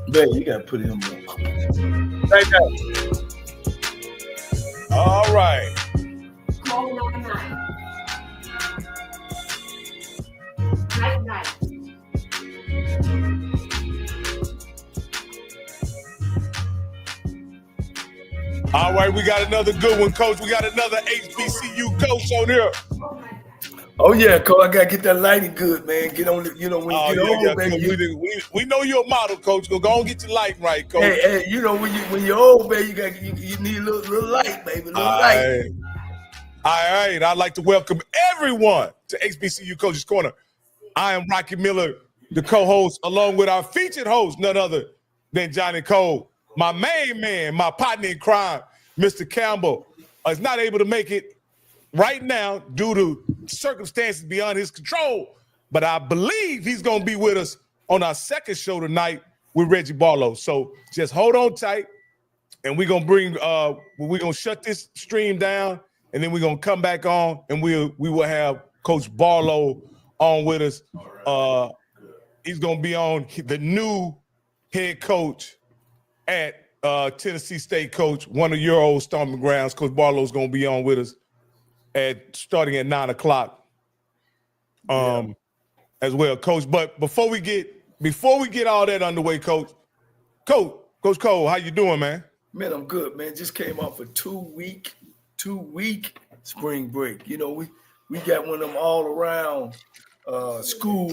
Man, you gotta put him on. Right now. All right. Call number 9. Night. All right, we got another good one, Coach. We got another HBCU coach on here. Oh yeah, Coach, I gotta get that lighting good, man. Get on the, when you get old, baby. We know you're a model, Coach. Go on, get your light right, Coach. Hey, when you're old, baby, you need a little light, baby, a little light. All right, I'd like to welcome everyone to HBCU Coaches Corner. I am Rocky Miller, the co-host, along with our featured host, none other than Johnny Cole. My main man, my partner in crime, Mr. Campbell, is not able to make it right now due to circumstances beyond his control. But I believe he's going to be with us on our second show tonight with Reggie Barlow. So just hold on tight, and we're going to shut this stream down, and then we're going to come back on, and we will have Coach Barlow on with us. He's going to be on the new head coach at Tennessee State coach, one of your old stomping grounds. Coach Barlow's going to be on with us starting at 9 o'clock as well, Coach. But before we get all that underway, Coach Cole, how you doing, man? Man, I'm good, man. Just came off a two-week spring break. You know, we got one of them all around school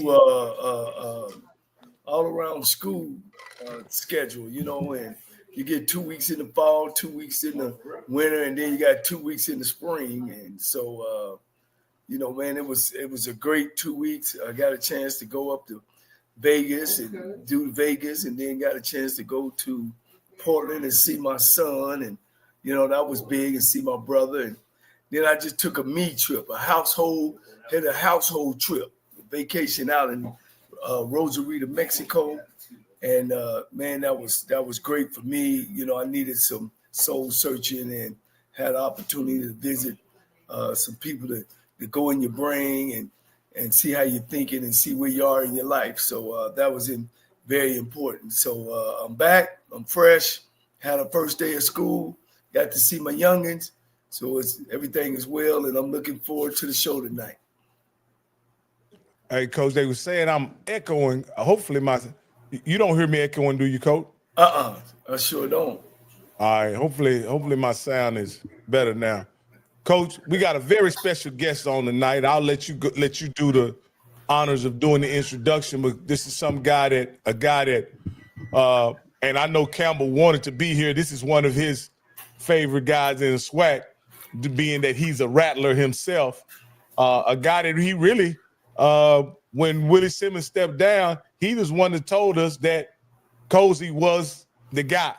schedule, you know, and you get 2 weeks in the fall, 2 weeks in the winter, and then you got 2 weeks in the spring. And so, man, it was a great 2 weeks. I got a chance to go up to Vegas and do Vegas, and then got a chance to go to Portland and see my son. And, that was big, and see my brother. And then I just took a me trip, a household trip, vacation out in Rosarito, Mexico. And man, that was great for me. I needed some soul searching and had an opportunity to visit some people to go in your brain and see how you're thinking and see where you are in your life. So that was very important. So I'm back. I'm fresh. Had a first day of school. Got to see my youngins. So everything is well, and I'm looking forward to the show tonight. Hey, Coach, they were saying I'm echoing. Hopefully you don't hear me echoing, do you, Coach? I sure don't. All right. Hopefully my sound is better now. Coach, we got a very special guest on tonight. I'll let you do the honors of doing the introduction, but this is a guy that, and I know Campbell wanted to be here. This is one of his favorite guys in the SWAC, being that he's a Rattler himself. A guy that he really, when Willie Simmons stepped down, he was one that told us that Colzie was the guy.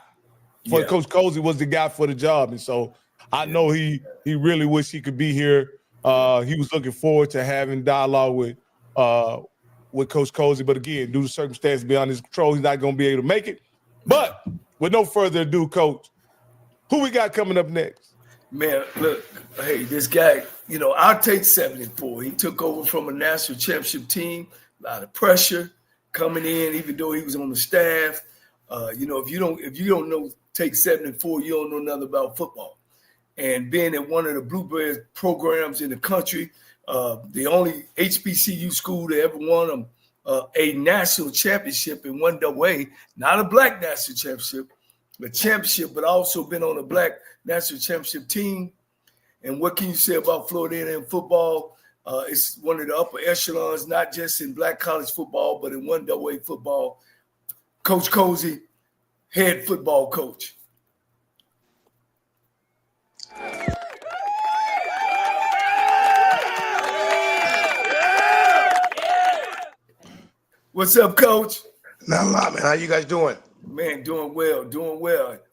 Coach Colzie was the guy for the job. And so I know he really wished he could be here. He was looking forward to having dialogue with Coach Colzie. But again, due to circumstances beyond his control, he's not going to be able to make it. But with no further ado, Coach, who we got coming up next? Man, look, hey, this guy, I'll take 74. He took over from a national championship team, a lot of pressure coming in, even though he was on the staff. If you don't know, take 74, you don't know nothing about football. And being at one of the Blueberry programs in the country, the only HBCU school to ever won a national championship in one way, not a black national championship, but championship, but also been on a black national championship team. And what can you say about Florida A&M football? It's one of the upper echelons, not just in black college football, but in one-way football. Coach Colzie, head football coach. What's up, Coach? Not a lot, man. How you guys doing? Man, doing well.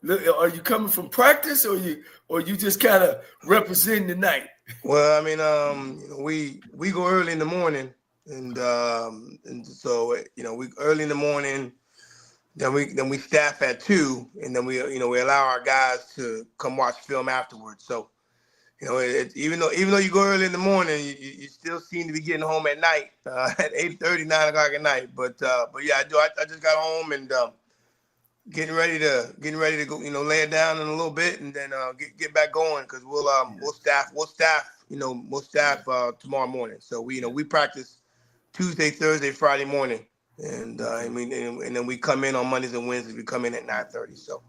Look, are you coming from practice, or you just kind of representing the night? Well, I mean, we go early in the morning, and so we early in the morning. Then we staff at 2, and then we allow our guys to come watch film afterwards. So, You know, even though you go early in the morning, you still seem to be getting home at night at 8:30, 9 o'clock at night. But yeah, I do. I just got home and getting ready to go. You know, lay it down in a little bit and then get back going because we'll staff tomorrow morning. So we practice Tuesday, Thursday, Friday morning. And and then we come in on Mondays and Wednesdays. We come in at 9:30. So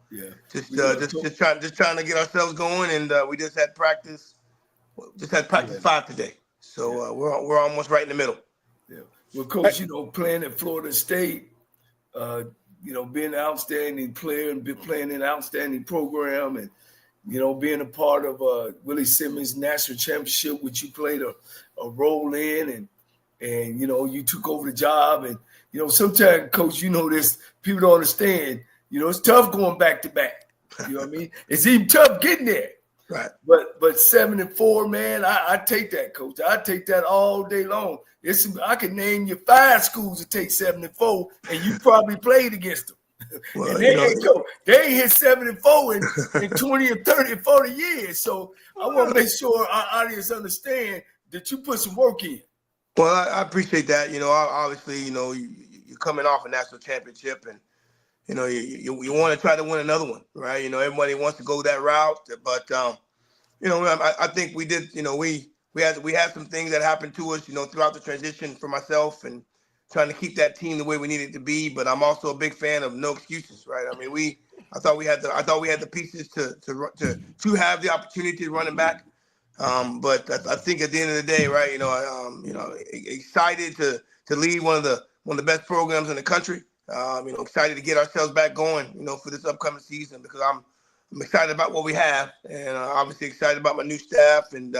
just trying to get ourselves going. And we just had practice 5 today. So we're almost right in the middle. Yeah. Well, Coach, playing at Florida State, being an outstanding player and playing in an outstanding program, and being a part of Willie Simmons' national championship, which you played a role in, and you took over the job. And sometimes, Coach, this people don't understand. It's tough going back to back. You know what I mean? It's even tough getting there. Right. But 7-4, man, I take that, Coach. I take that all day long. I could name you 5 schools that take 7-4, and you probably played against them. Well, and they ain't hit 7-4 in 20 or 30 or 40 years. So I want to make sure our audience understand that you put some work in. Well, I appreciate that. Obviously, you're coming off a national championship, and you want to try to win another one, right? Everybody wants to go that route, but I think we did. We had some things that happened to us, throughout the transition for myself and trying to keep that team the way we needed it to be. But I'm also a big fan of no excuses, right? I mean, I thought we had the pieces to have the opportunity to run it back. But I think at the end of the day, right, excited to lead one of the best programs in the country. Excited to get ourselves back going, for this upcoming season because I'm excited about what we have, and obviously excited about my new staff, and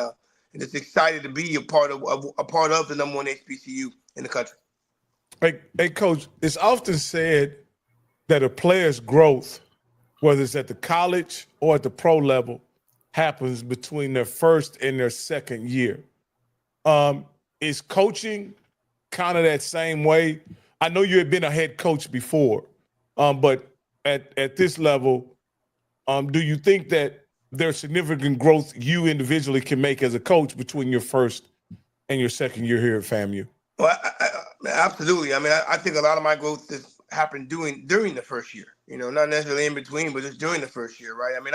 just excited to be a part of the number 1 HBCU in the country. Hey, Coach, it's often said that a player's growth, whether it's at the college or at the pro level, happens between their first and their second year. Is coaching kind of that same way? I know you had been a head coach before, but at this level, do you think that there's significant growth you individually can make as a coach between your first and your second year here at FAMU? Well, absolutely. I mean, I think a lot of my growth has happened during the first year. Not necessarily in between, but just during the first year, right? I mean,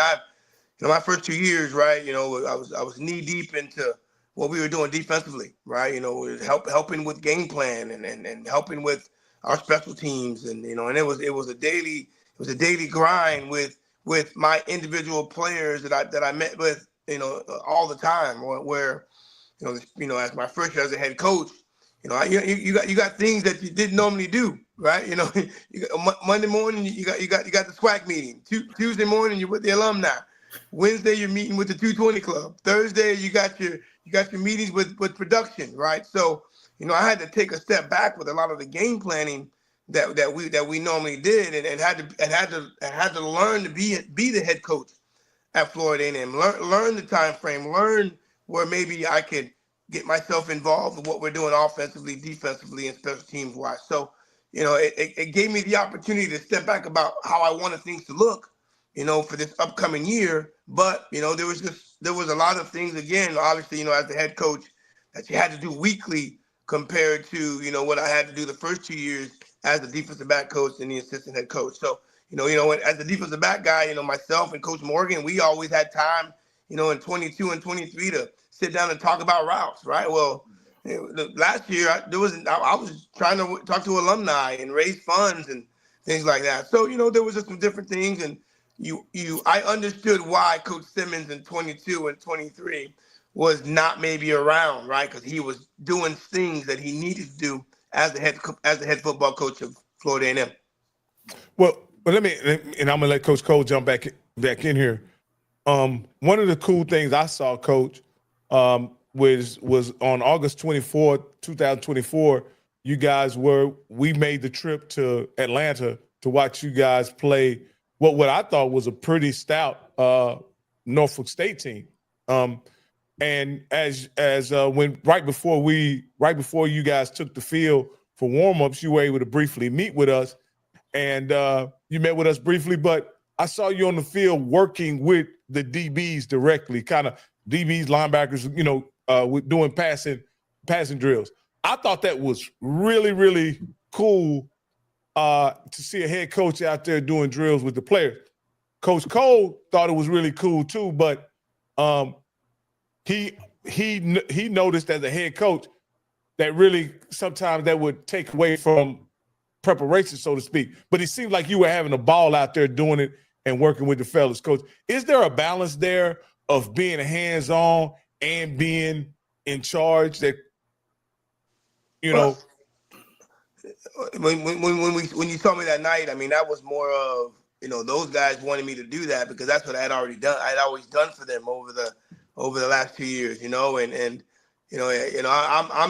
my first 2 years, right? I was knee deep into what we were doing defensively, right? Helping with game plan and helping with our special teams, and and it was a daily grind with my individual players that I met with, all the time. Where, as my first year as a head coach, you got things that you didn't normally do, right? You got Monday morning you got the SWAC meeting. Tuesday morning you're with the alumni. Wednesday you're meeting with the 220 club. Thursday you got your meetings with production, right? So I had to take a step back with a lot of the game planning that we normally did, and had to learn to be the head coach at Florida A&M. Learn the time frame. Learn where maybe I could get myself involved in what we're doing offensively, defensively, and special teams wise. So it gave me the opportunity to step back about how I wanted things to look, for this upcoming year. But there was a lot of things, again, obviously, as the head coach, that you had to do weekly compared to what I had to do the first 2 years as the defensive back coach and the assistant head coach. So as the defensive back guy, myself and Coach Morgan, we always had time in 22 and 23 to sit down and talk about routes, right? Well, last year I was trying to talk to alumni and raise funds and things like that. So there was just some different things, and I understood why Coach Simmons in 22 and 23 was not maybe around, right? Because he was doing things that he needed to do as the head football coach of Florida A&M. Well, and I'm gonna let Coach Cole jump back in here. One of the cool things I saw, Coach, was on August 24th, 2024. We made the trip to Atlanta to watch you guys play what I thought was a pretty stout Norfolk State team. And as when right before you guys took the field for warmups, you were able to briefly meet with us, and you met with us briefly. But I saw you on the field working with the DBs directly, kind of DBs, linebackers, with doing passing drills. I thought that was really, really cool to see a head coach out there doing drills with the players. Coach Cole thought it was really cool too, but he noticed as a head coach that really sometimes that would take away from preparation, so to speak. But it seemed like you were having a ball out there doing it and working with the fellas. Coach, is there a balance there of being hands-on and being in charge that, Well, when you told me that night, I mean, that was more of, those guys wanted me to do that because that's what I had already done. I'd always done for them over the last 2 years, I'm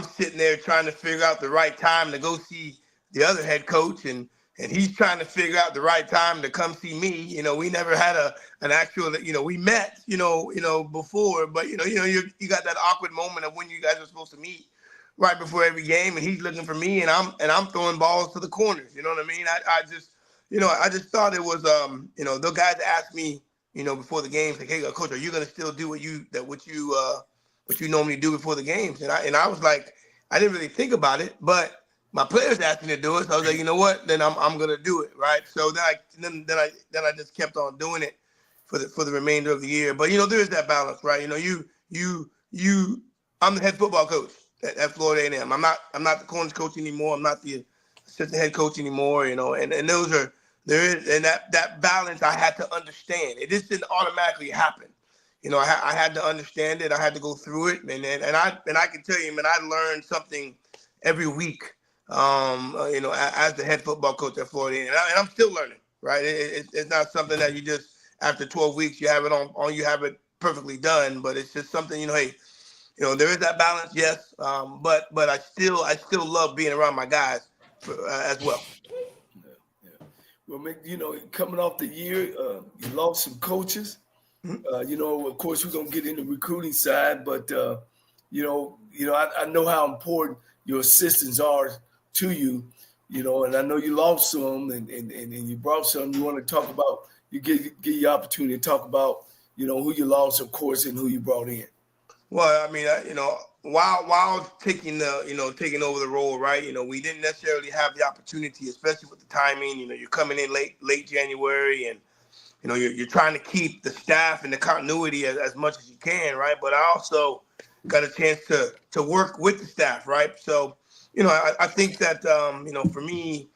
sitting there trying to figure out the right time to go see the other head coach, and he's trying to figure out the right time to come see me. We never had an actual, we met, before, but you got that awkward moment of when you guys are supposed to meet right before every game, and he's looking for me, and I'm throwing balls to the corners. You know what I mean? I just thought it was, the guys asked me, before the games, like, hey, Coach, are you going to still do what you normally do before the games? And I was like, I didn't really think about it, but my players asked me to do it, so I was like, you know what? Then I'm going to do it, right? So then I just kept on doing it for the remainder of the year. But there is that balance, right? I'm the head football coach at Florida A&M. I'm not the corners coach anymore. I'm not the assistant head coach anymore. And that balance I had to understand. It just didn't automatically happen. I had to understand it. I had to go through it, and I can tell you, man, I learned something every week. As the head football coach at Florida, and I'm still learning. Right? It's not something that you just after 12 weeks you have it on you have it perfectly done, but it's just something. Hey, there is that balance, yes, but I still love being around my guys as well. Yeah. Well, coming off the year, you lost some coaches. Mm-hmm. Of course, we're gonna get in the recruiting side, but I know how important your assistants are to you, and I know you lost some, and you brought some. You want to talk about? You get your opportunity to talk about, who you lost, of course, and who you brought in. Well, I mean, while taking over the role, right? We didn't necessarily have the opportunity, especially with the timing. You're coming in late January, and you're trying to keep the staff and the continuity as much as you can, right? But I also got a chance to work with the staff, right? So, I think that for me,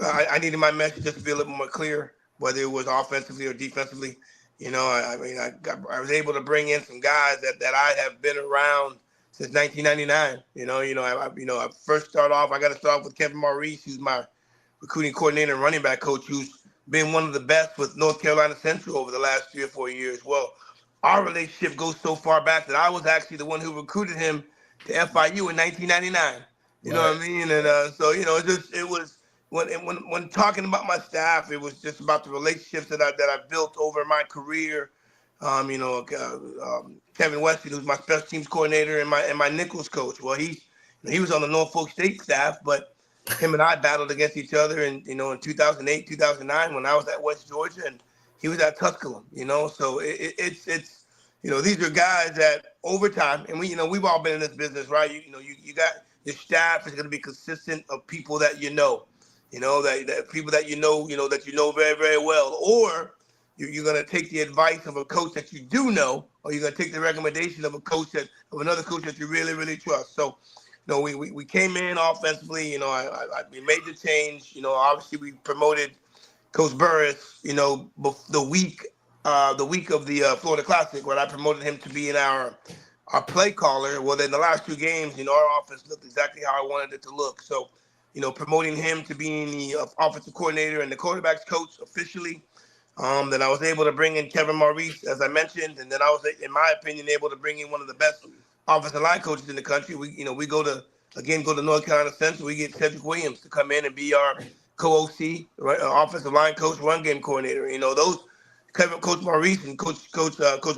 I needed my message just to be a little more clear, whether it was offensively or defensively. I was able to bring in some guys that I have been around since 1999. I first start off. I got to start off with Kevin Maurice, who's my recruiting coordinator and running back coach, who's been one of the best with North Carolina Central over the last 3 or 4 years. Well, our relationship goes so far back that I was actually the one who recruited him to FIU in 1999. You know what I mean? And so it was. When talking about my staff, it was just about the relationships that I built over my career. Kevin Weston, who's my special teams coordinator and my nickels coach. Well, he was on the Norfolk State staff, but him and I battled against each other in 2008, 2009 when I was at West Georgia and he was at Tusculum. So it's these are guys that over time, and we've all been in this business, right? You got your staff is going to be consistent of people that that people that that you know very, very well, or you're going to take the advice of a coach that you do know, or you're going to take the recommendation of of another coach that you really, really trust. So, we came in offensively. We made the change. Obviously we promoted Coach Burris. The week of the Florida Classic, where I promoted him to be in our play caller. Well, then the last 2 games, our offense looked exactly how I wanted it to look. So, promoting him to being the offensive coordinator and the quarterback's coach officially. Then I was able to bring in Kevin Maurice, as I mentioned, and then I was, in my opinion, able to bring in one of the best offensive line coaches in the country. We go to North Carolina Central. We get Cedric Williams to come in and be our co-OC, right, offensive line coach, run game coordinator. Coach Maurice and Coach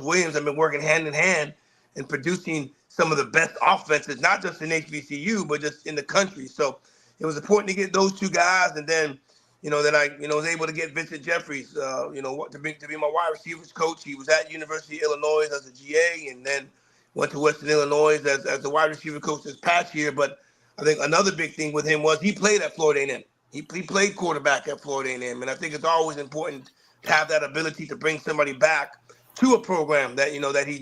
Williams have been working hand in hand and producing some of the best offenses, not just in HBCU, but just in the country. So it was important to get those 2 guys, and then, then I, was able to get Vincent Jeffries, to be my wide receivers coach. He was at University of Illinois as a GA, and then went to Western Illinois as the wide receiver coach this past year. But I think another big thing with him was he played at Florida A&M. He played quarterback at Florida A&M, and I think it's always important to have that ability to bring somebody back to a program that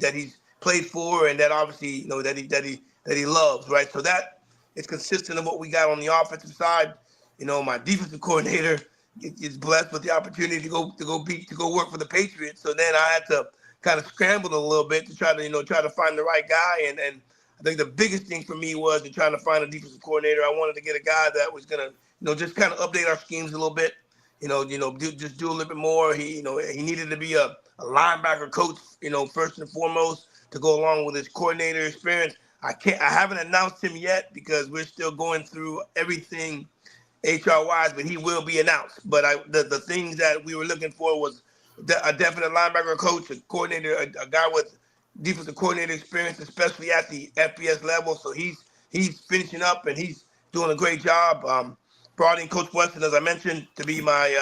that he's played for, and that obviously that he loves, right? So that is consistent of what we got on the offensive side. My defensive coordinator is blessed with the opportunity to go work for the Patriots. So then I had to kind of scramble a little bit to try to find the right guy. And I think the biggest thing for me was to trying to find a defensive coordinator. I wanted to get a guy that was gonna, just kind of update our schemes a little bit. Just do a little bit more. He needed to be a linebacker coach, first and foremost, to go along with his coordinator experience. I haven't announced him yet because we're still going through everything HR-wise, but he will be announced. But the things that we were looking for was a definite linebacker coach, a coordinator, a guy with defensive coordinator experience, especially at the FBS level. So he's finishing up and he's doing a great job. Brought in Coach Weston, as I mentioned, to be my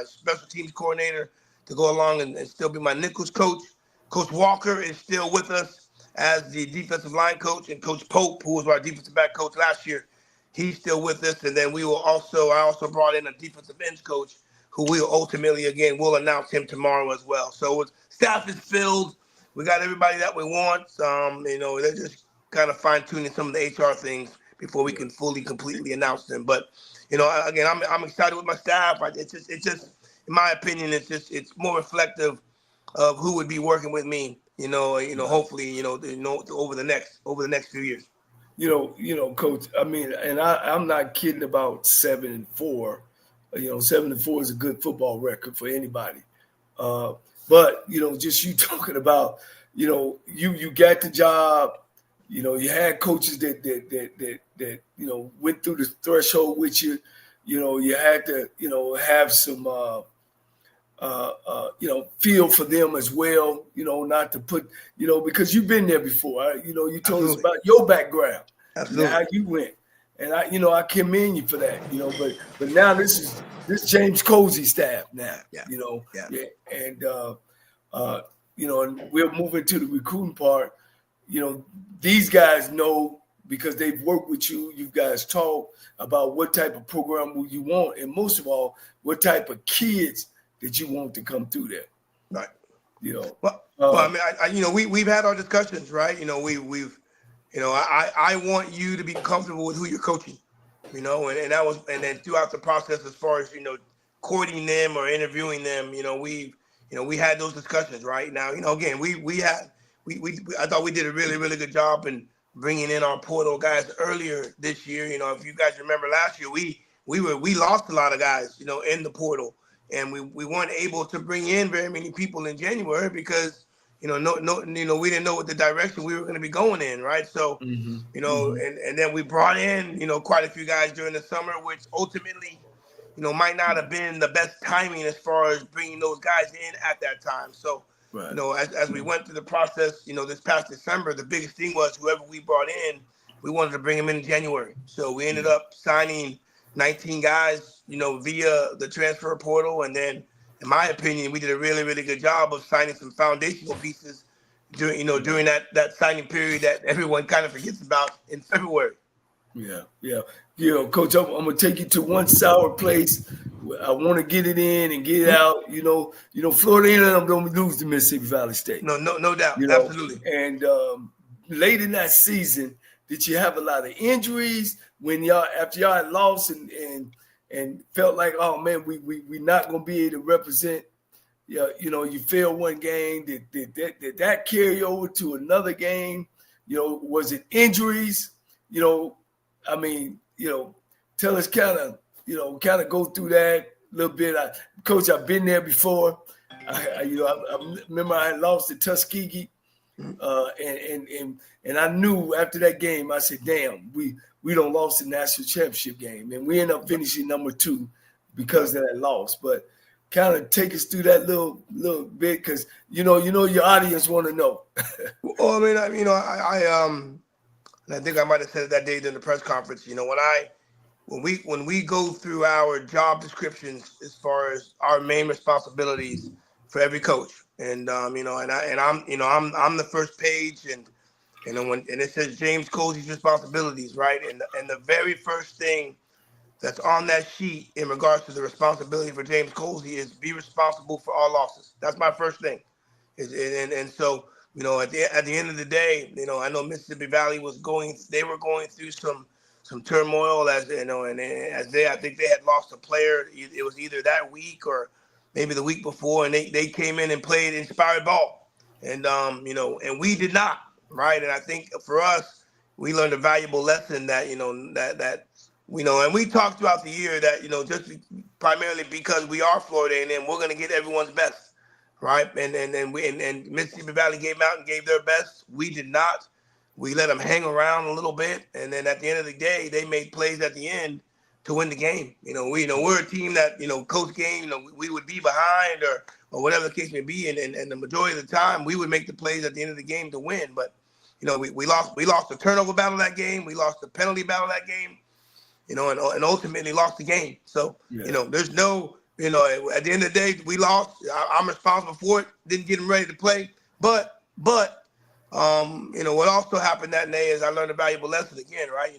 special teams coordinator, to go along and still be my nickels coach. Coach Walker is still with us as the defensive line coach, and Coach Pope, who was our defensive back coach last year, he's still with us. And then I also brought in a defensive ends coach who we'll announce him tomorrow as well. So staff is filled. We got everybody that we want. They're just kind of fine tuning some of the HR things before we can completely announce them. But, again, I'm excited with my staff. It's just, in my opinion, it's more reflective of who would be working with me, hopefully, over the next few years. Coach, I mean, and I'm not kidding about 7-4. 7-4 is a good football record for anybody. But, just you talking about, you got the job, you had coaches that went through the threshold with you, you had to, have some, feel for them as well, not to put, because you've been there before. You told Absolutely. us about your background, Absolutely, how you went. And I commend you for that, but now this James Colzie staff now, and and we're moving to the recruiting part. These guys know because they've worked with you. You guys talk about what type of program you want, and most of all, what type of kids that you want to come through there. right? Well, I mean, we've had our discussions, right? I want you to be comfortable with who you're coaching, and then throughout the process, as far as, courting them or interviewing them, we had those discussions, right? Now, again, I thought we did a really, really good job in bringing in our portal guys earlier this year. If you guys remember last year, we lost a lot of guys, in the portal, and we weren't able to bring in very many people in January because, we didn't know what the direction we were going to be going in, right? So, and then we brought in, quite a few guys during the summer, which ultimately, might not have been the best timing as far as bringing those guys in at that time. So, right. As we went through the process, this past December, the biggest thing was whoever we brought in, we wanted to bring them in January. So we ended up signing 19 guys, via the transfer portal, and then, in my opinion, we did a really, really good job of signing some foundational pieces during that signing period that everyone kind of forgets about in February. Yeah. Coach, I'm gonna take you to one sour place. I want to get it in and get it out. Florida A&M don't lose to Mississippi Valley State. No doubt. Absolutely. And late in that season, did you have a lot of injuries after y'all had lost and felt like, oh man, we not gonna be able to represent? You failed one game. Did that carry over to another game? Was it injuries? Tell us kind of go through that a little bit. Coach, I've been there before. I remember I had lost to Tuskegee, and I knew after that game, I said, damn, we don't lost the national championship game, and we end up finishing number 2 because of that loss. But kind of take us through that little bit, because your audience want to know. Well, I think I might have said it that day during the press conference. When when we go through our job descriptions as far as our main responsibilities for every coach, and I'm the first page, and when it says James Colzie's responsibilities, right, and the very first thing that's on that sheet in regards to the responsibility for James Colzie is be responsible for all losses. That's my first thing. And so, at the end of the day, I know Mississippi Valley they were going through some turmoil, as and I think they had lost a player. It was either that week or maybe the week before, and they came in and played inspired ball, and and we did not, right? And I think for us, we learned a valuable lesson that and we talked throughout the year that just primarily because we are Florida A&M, we're going to get everyone's best, right? And Mississippi Valley came out and gave their best. We did not. We let them hang around a little bit, and then at the end of the day, they made plays at the end to win the game. We're a team that close game. We would be behind or whatever the case may be, and the majority of the time we would make the plays at the end of the game to win. But we lost the turnover battle that game. We lost the penalty battle that game. And ultimately lost the game. So, there's no, at the end of the day, we lost. I'm responsible for it. Didn't get them ready to play. But what also happened that day is I learned a valuable lesson again, right?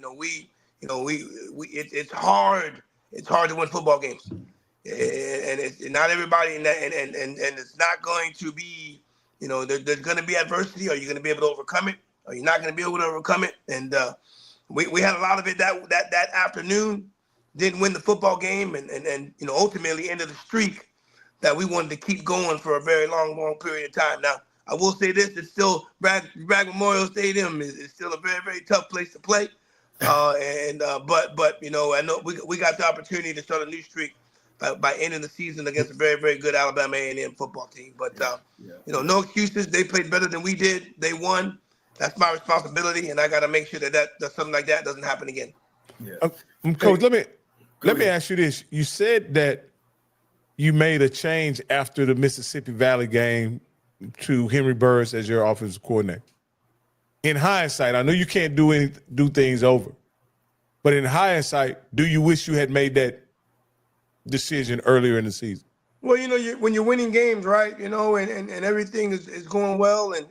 It's hard to win football games. And it's not everybody and it's not going to be, there's going to be adversity. Are you going to be able to overcome it? Are you not going to be able to overcome it? And, we had a lot of it that afternoon, didn't win the football game, and ultimately ended the streak that we wanted to keep going for a very long period of time. Now, I will say this: it's still Bragg Memorial Stadium is still a very, very tough place to play, but I know we got the opportunity to start a new streak by ending the season against a very, very good Alabama A&M football team. But no excuses. They played better than we did. They won. That's my responsibility, and I got to make sure that something like that doesn't happen again. Yeah. Coach, let me ask you this. You said that you made a change after the Mississippi Valley game to Henry Burris as your offensive coordinator. In hindsight, I know you can't do things over, but in hindsight, do you wish you had made that decision earlier in the season? Well, when you're winning games, right? And everything is going well, and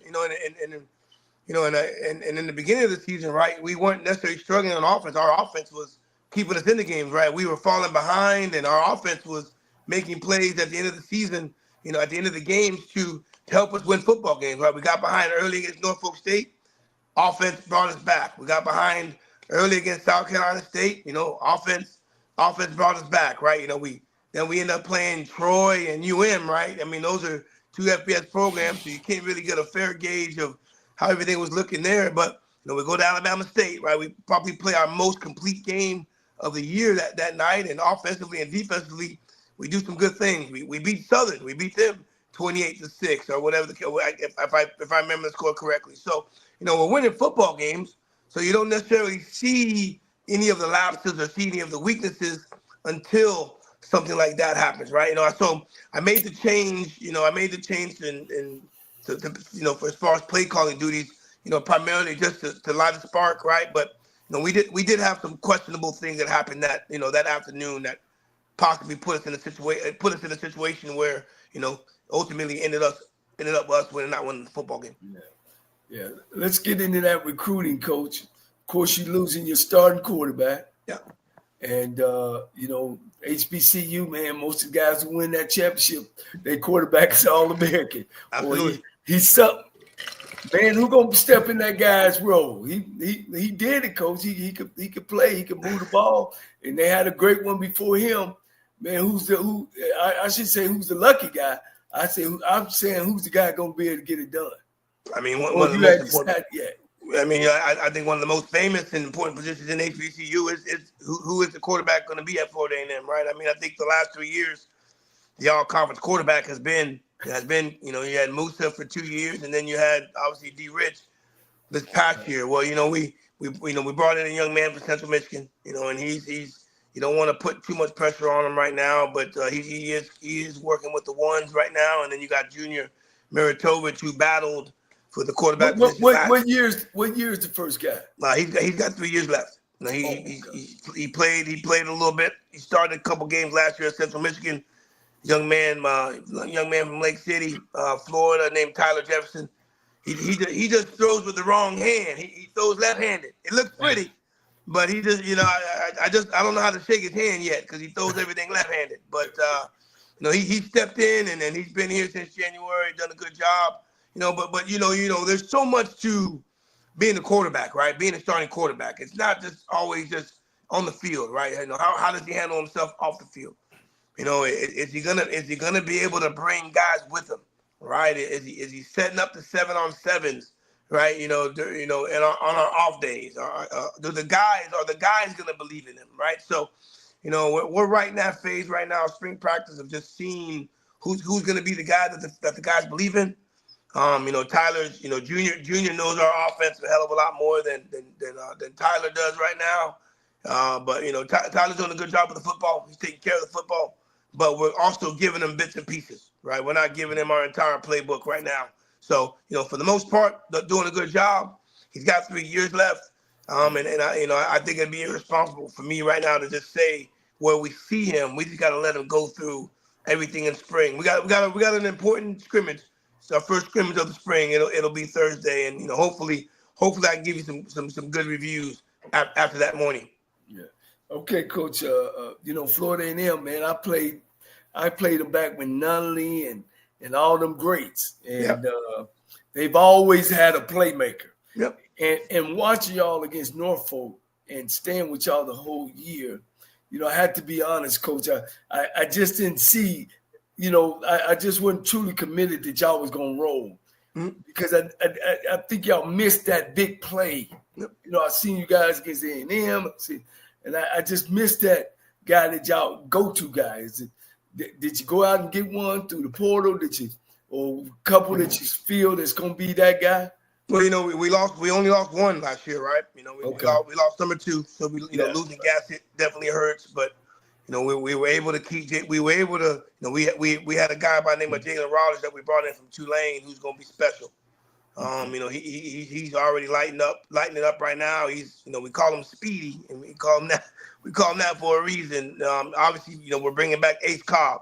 and in the beginning of the season, right, we weren't necessarily struggling on offense. Our offense was keeping us in the games, right? We were falling behind, and our offense was making plays at the end of the season, at the end of the games to help us win football games, right? We got behind early against Norfolk State. Offense brought us back. We got behind early against South Carolina State. Offense brought us back, right? We end up playing Troy and UM, right? I mean, those are two FBS programs, so you can't really get a fair gauge of how everything was looking there. But, we go to Alabama State, right? We probably play our most complete game of the year that night. And offensively and defensively, we do some good things. We beat Southern. We beat them 28-6 or whatever, if I remember the score correctly. So, we're winning football games. So you don't necessarily see any of the lapses or see any of the weaknesses until something like that happens, right? So I made the change, for as far as play calling duties, primarily just to light a spark, right? But we did have some questionable things that happened that afternoon that possibly put us in a situation where ultimately ended up us not winning the football game. Yeah. Let's get into that recruiting, Coach. Of course, you're losing your starting quarterback. Yeah. And HBCU, man, most of the guys who win that championship, their quarterback is All-American. Absolutely. He's something. Man, who gonna step in that guy's role? He did it, Coach. He could play. He could move the ball, and they had a great one before him. Man, I should say who's the lucky guy. I'm saying who's the guy gonna be able to get it done. I mean, one of the most important. I mean, I think one of the most famous and important positions in HBCU is who is the quarterback going to be at Florida A&M, right? I mean, I think the last 3 years, the all-conference quarterback has been, you had Musa for 2 years, and then you had obviously D. Rich this past year. Well, we brought in a young man from Central Michigan, and he's you don't want to put too much pressure on him right now, but he is working with the ones right now, and then you got Junior Meritovich, who battled for the quarterback position. What year is the first guy? He's got 3 years left. You know, he played a little bit. He started a couple games last year at Central Michigan. Young man from Lake City, Florida, named Tyler Jefferson. He just throws with the wrong hand. He throws left-handed. It looks pretty, but he just, I don't know how to shake his hand yet because he throws everything left-handed. But he stepped in and he's been here since January, done a good job. But there's so much to being a quarterback, right? Being a starting quarterback. It's not just always just on the field, right? How does he handle himself off the field? Is he gonna be able to bring guys with him, right? Is he setting up the 7-on-7s, right? And on our off days, are the guys gonna believe in him, right? So, we're right in that phase right now, spring practice, of just seeing who's gonna be the guy that the guys believe in. Tyler's, Junior knows our offense a hell of a lot more than Tyler does right now. But Tyler's doing a good job with the football. He's taking care of the football. But we're also giving him bits and pieces, right? We're not giving him our entire playbook right now. So, for the most part, they're doing a good job. He's got 3 years left. I think it'd be irresponsible for me right now to just say where we see him. We just got to let him go through everything in spring. We got an important scrimmage. It's our first scrimmage of the spring. It'll be Thursday, and hopefully I can give you some good reviews after that morning. Yeah. Okay, Coach. Florida A&M, man. I played them back with Nunley and all them greats, and they've always had a playmaker. Yep. And watching y'all against Norfolk and staying with y'all the whole year, I had to be honest, Coach. I just didn't see. I just wasn't truly committed that y'all was gonna roll, because I think y'all missed that big play. Yep. I seen you guys against A&M, and I just missed that guy that y'all go-to guys. Did you go out and get one through the portal? Or a couple that you feel that's gonna be that guy? Well, we only lost one last year, right? We lost number 2, so losing Gassett definitely hurts, but. We were able to keep. We were able to. We had a guy by the name of Jalen Rattlers that we brought in from Tulane, who's going to be special. He's already lighting it up right now. He's, we call him Speedy, and we call him that for a reason. Obviously, we're bringing back Ace Cobb.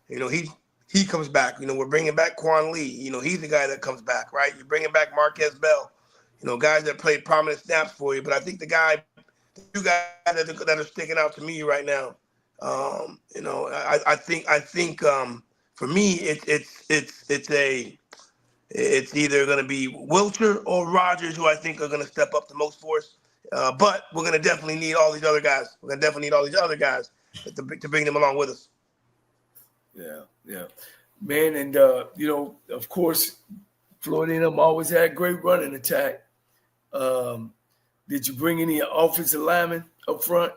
He comes back. We're bringing back Quan Lee. He's the guy that comes back, right? You're bringing back Marquez Bell. Guys that played prominent snaps for you. But I think the two guys that are sticking out to me right now. I think for me it's either going to be Wilcher or Rogers, who I think are going to step up the most for us. But we're going to definitely need all these other guys. We're going to definitely need all these other guys to bring them along with us. Yeah, man, and of course, Florida A&M always had great running attack. Did you bring any offensive linemen up front?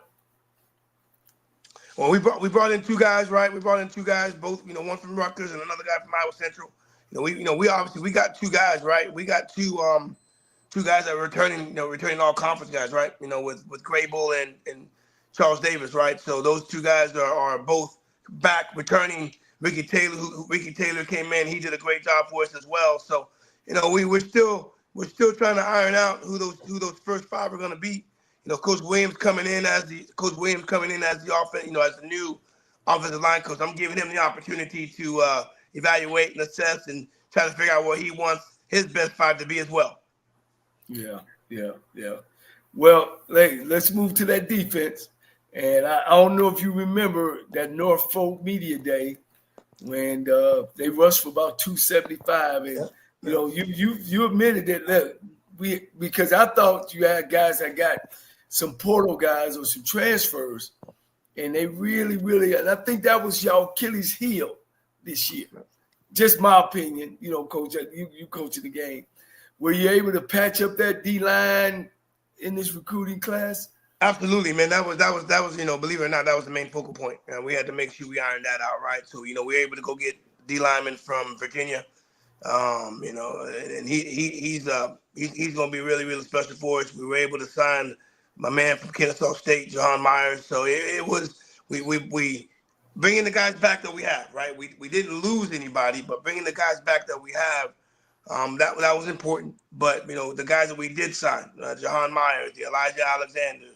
Well, we brought in 2 guys, right? We brought in 2 guys, both, one from Rutgers and another guy from Iowa Central. We got 2 guys, right? We got two guys that are returning all conference guys, right? With Grable and Charles Davis, right? So those 2 guys are both back returning. Ricky Taylor came in. He did a great job for us as well. So, we're still trying to iron out who those first 5 are going to be. Coach Williams coming in as the offense, as the new offensive line coach. I'm giving him the opportunity to evaluate and assess and try to figure out what he wants his best 5 to be as well. Yeah. Well, let's move to that defense. And I don't know if you remember that Norfolk Media Day when they rushed for about 275, and you admitted that because I thought you had guys that got some portal guys or some transfers, and they really, and I think that was y'all Achilles heel this year. Just my opinion, Coach, you coaching the game. Were you able to patch up that D-line in this recruiting class? Absolutely, man. That was believe it or not, that was the main focal point. And we had to make sure we ironed that out, right? So, we were able to go get D lineman from Virginia. And he's going to be really, really special for us. We were able to sign my man from Kennesaw State, Jahan Myers. So it was we bringing the guys back that we have, right? We didn't lose anybody, but bringing the guys back that we have, that was important. But the guys that we did sign, Jahan Myers, the Elijah Alexanders,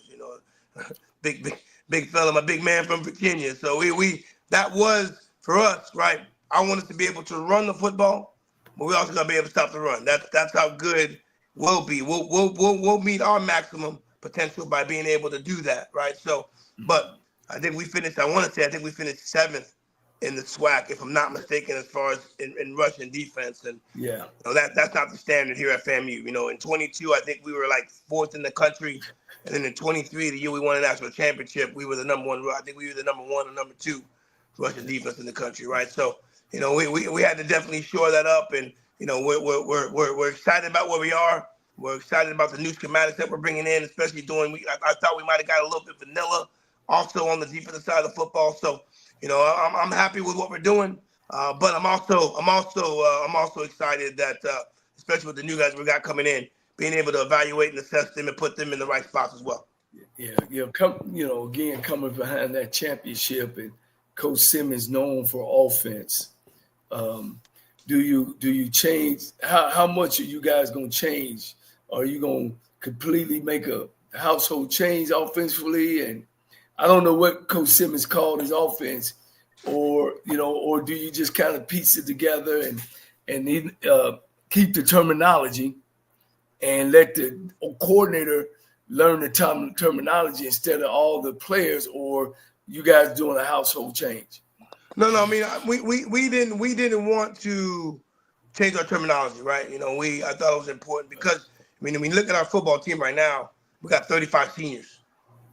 big fella, my big man from Virginia. So we that was for us, right? I want us to be able to run the football, but we also got to be able to stop the run. That's how good we'll be. We'll meet our maximum potential by being able to do that, right? So, but I think we finished. I think we finished 7th in the SWAC, if I'm not mistaken, as far as in rushing defense. And Yeah, that's not the standard here at FAMU. In 22, I think we were like 4th in the country, and then in 23, the year we won a national championship, we were the number 1. I think we were the number 1 or number 2 rushing defense in the country, right? So, we had to definitely shore that up, and we're excited about where we are. We're excited about the new schematics that we're bringing in, especially I thought we might have got a little bit vanilla also on the defensive side of football. So, I'm happy with what we're doing, but I'm also excited that, especially with the new guys we got coming in, being able to evaluate and assess them and put them in the right spots as well. yeah. Again, coming behind that championship, and Coach Simmons known for offense. Do you change? How much are you guys gonna change? Are you gonna completely make a household change offensively? And I don't know what Coach Simmons called his offense, or do you just kind of piece it together and keep the terminology and let the coordinator learn the terminology instead of all the players, or you guys doing a household change? No. I mean, we didn't want to change our terminology, right? I thought it was important because when you look at our football team right now, we got 35 seniors.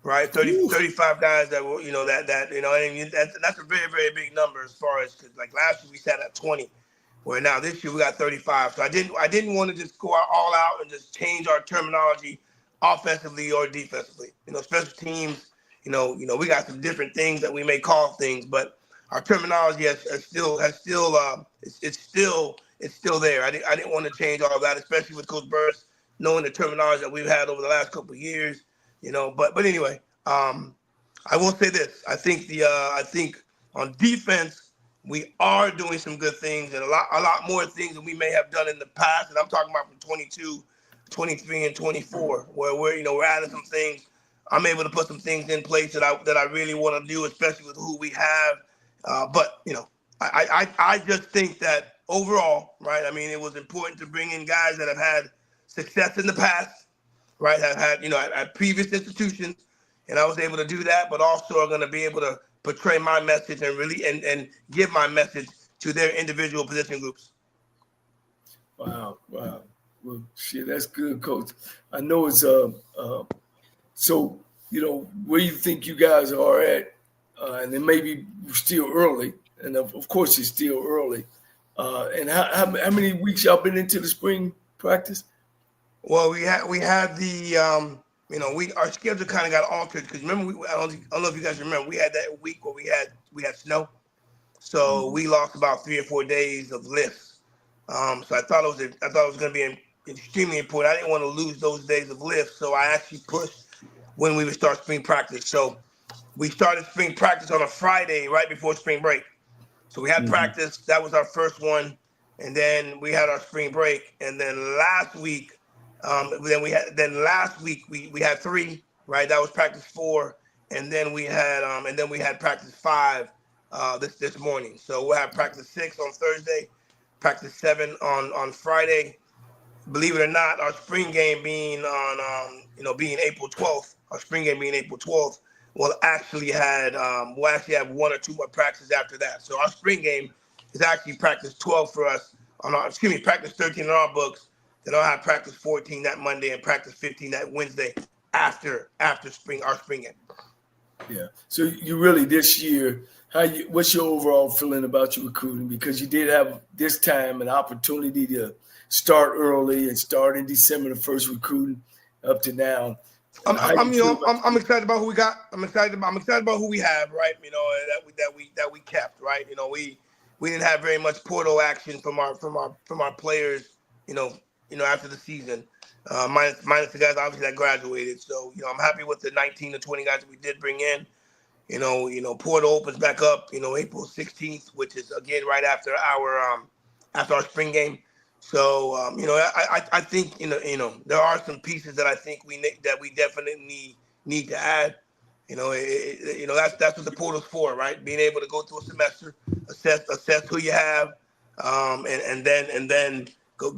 Right, 35 guys that were, that's a very, very big number as far as, because like last year we sat at 20, where now this year we got 35. So I didn't want to just go all out and just change our terminology offensively or defensively. Special teams, we got some different things that we may call things, but our terminology it's still there. I didn't want to change all of that, especially with Coach Burris knowing the terminology that we've had over the last couple of years. But anyway, I will say this. I think on defense, we are doing some good things and a lot more things than we may have done in the past. And I'm talking about from 22, 23, and 24, where we're adding some things. I'm able to put some things in place that I really want to do, especially with who we have. But I just think that overall, right? I mean, it was important to bring in guys that have had success in the past. Right, have had at previous institutions, and I was able to do that, but also are going to be able to portray my message and really and give my message to their individual position groups. Wow. Well, shit, that's good, Coach. I know it's so where you think you guys are at, and then maybe still early, and of course it's still early. And how many weeks y'all been into the spring practice? Well, we had the our schedule kind of got altered because remember I don't know if you guys remember, we had that week where we had snow, so we lost about 3 or 4 days of lifts. So I thought it was going to be extremely important. I didn't want to lose those days of lifts, so I actually pushed when we would start spring practice. So we started spring practice on a Friday right before spring break. So we had practice. That was our first one, and then we had our spring break, and then last week. Last week we had 3, right? That was practice 4, and then we had practice 5 this morning. So we'll have practice 6 on Thursday, practice 7 on Friday. Believe it or not, our spring game being on being April 12th, we'll actually have 1 or 2 more practices after that. So our spring game is actually practice 12 for us practice 13 in our books. Then I'll have practice 14 that Monday and practice 15 that Wednesday after our spring game. Yeah. So you really this year, what's your overall feeling about your recruiting? Because you did have this time an opportunity to start early and start in December, the first recruiting up to now. I'm excited about who we got. I'm excited about who we have, right? That we kept, right? We didn't have very much portal action from our players, after the season, minus the guys obviously that graduated. So, I'm happy with the 19 to 20 guys that we did bring in. Portal opens back up, April 16th, which is again right after our spring game. So, I think there are some pieces that I think we definitely need to add. You know, that's what the portal's for, right? Being able to go through a semester, assess who you have, and then go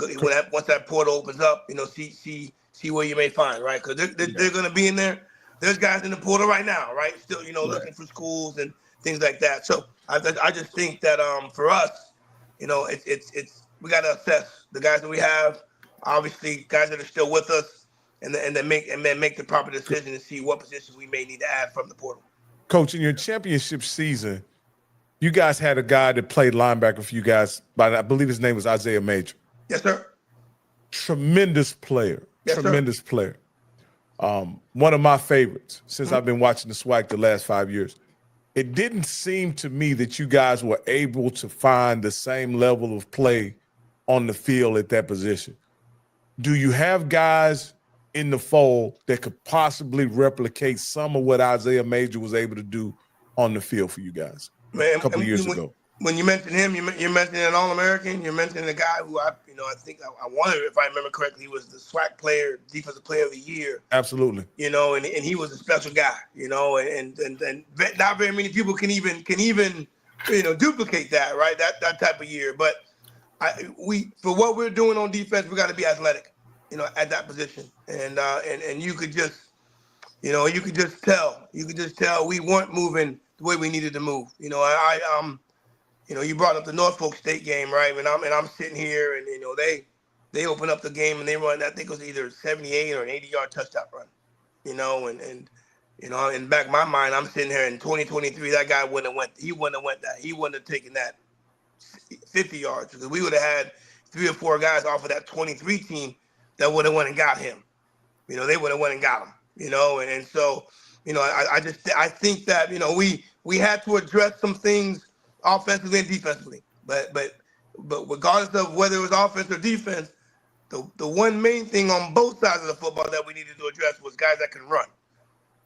once that portal opens up, you know, see where you may find, right? Because they're going to be in there. There's guys in the portal right now, right? Still, you know, looking for schools and things like that. So I just think that for us, you know, it's we got to assess the guys that we have, obviously guys that are still with us. And then make the proper decision to see what positions we may need to add from the portal. Coach, in your championship season, you guys had a guy that played linebacker for you guys, but I believe his name was Isaiah Major. Yes, sir. Tremendous player. Yes, Tremendous sir. player. One of my favorites since I've been watching the SWAC the last 5 years. It didn't seem to me that you guys were able to find the same level of play on the field at that position. Do you have guys in the fold that could possibly replicate some of what Isaiah Major was able to do on the field for you guys a couple of years ago? When you mentioned him, you're mentioning an All-American. You're mentioning a guy who I think I wonder if I remember correctly, he was the SWAC player, defensive player of the year. Absolutely. You know, and he was a special guy. You know, and not very many people can even duplicate that, right? That type of year. But for what we're doing on defense, we got to be athletic. You know, at that position, and you could just, you could just tell we weren't moving the way we needed to move. You know, you brought up the Norfolk State game, right? And I'm sitting here, and they open up the game and they run. I think it was either 78 or an 80-yard touchdown run. You know, and in the back of my mind, I'm sitting here in 2023. That guy wouldn't have went that. He wouldn't have taken that 50 yards because we would have had 3 or 4 guys off of that 23 team that would have went and got him. You know, they would have went and got him, you know, and so, you know, I think that, you know, we had to address some things offensively and defensively, but regardless of whether it was offense or defense, the one main thing on both sides of the football that we needed to address was guys that can run.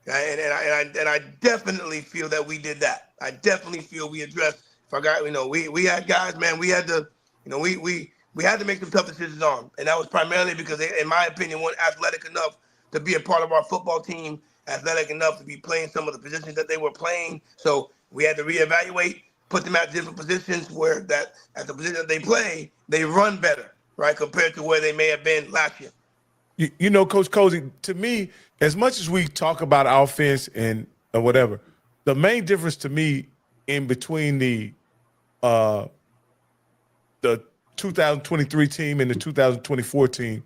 And I definitely feel that we did that. I definitely feel we addressed, we had guys, man, we had to, you know, we had to make some tough decisions on, and that was primarily because they, in my opinion, weren't athletic enough to be a part of our football team, athletic enough to be playing some of the positions that they were playing. So we had to reevaluate, put them at different positions where that at the position that they play, they run better, right, compared to where they may have been last year. You know, Coach Colzie, to me, as much as we talk about offense and or whatever, the main difference to me in between the 2023 team and the 2024 team,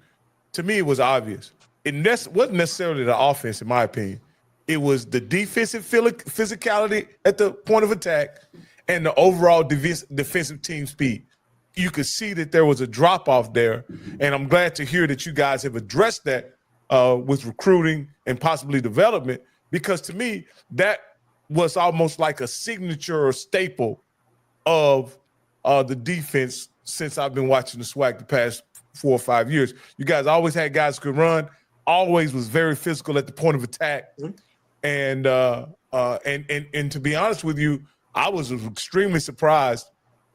to me, it was obvious. It wasn't necessarily the offense, in my opinion. It was the defensive physicality at the point of attack and the overall defensive team speed. You could see that there was a drop-off there, and I'm glad to hear that you guys have addressed that with recruiting and possibly development, because to me, that was almost like a signature or staple of the defense since I've been watching the SWAC the past 4 or 5 years. You guys always had guys who could run, always was very physical at the point of attack. And to be honest with you, I was extremely surprised